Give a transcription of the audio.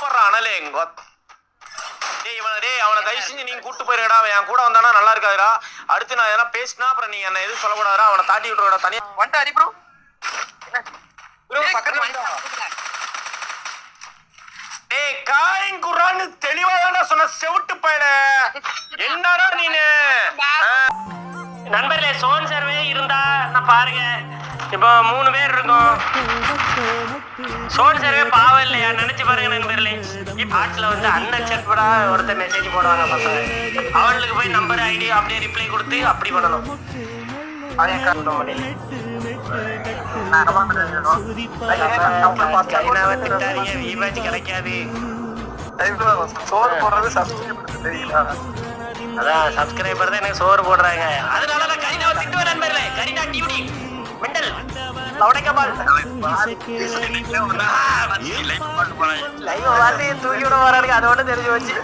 கூப்பிடுறான் அனலே எங்க அவனை தயவு செஞ்சு நீங்க கூட்டு போயிருக்கடா. அவன் என் கூட வந்தானா நல்லா இருக்காதுடா. அடுத்து நான் எதனா பேசினா அப்புறம் நீங்க என்ன எதுவும் சொல்லக்கூடாதுடா. அவனை தாட்டி விட்டுறா தனியா வந்துட்டு அடி ப்ரோ. காயின் குரான்னு தெளிவா தானே சொன்ன செவிட்டு பயல. என்னடா நீனு நண்பர்களே சோன் சர்வே இருந்தா நான் பாருங்க. இப்போ 3 பேர் இருக்கோம். சோன் சர்வே பாவம் இல்லையா நினைச்சு பாருங்க நண்பர்களே. ஆட்ஸ்ல வந்து அன்அக்செப்டடா ஒருத்தர் மெசேஜ் போடுவாங்க பசங்க. அவங்களுக்கு போய் நம்பர் ஐடி அப்படியே ரிப்ளை கொடுத்து அப்படி பண்ணணும். கிடைக்காது. அதான் சப்ஸ்கிரைபர் தான் எனக்கு சோறு போடுறாங்க. அதனால நான் கரீனாவை திட்டுவேன் நண்பர்களே. கரீனா டிவிடி மெண்டல் லவுடக்கபால் லைவ் வந்து தூக்கி விட வரானுங்க. அதோட தெரிஞ்சு வச்சு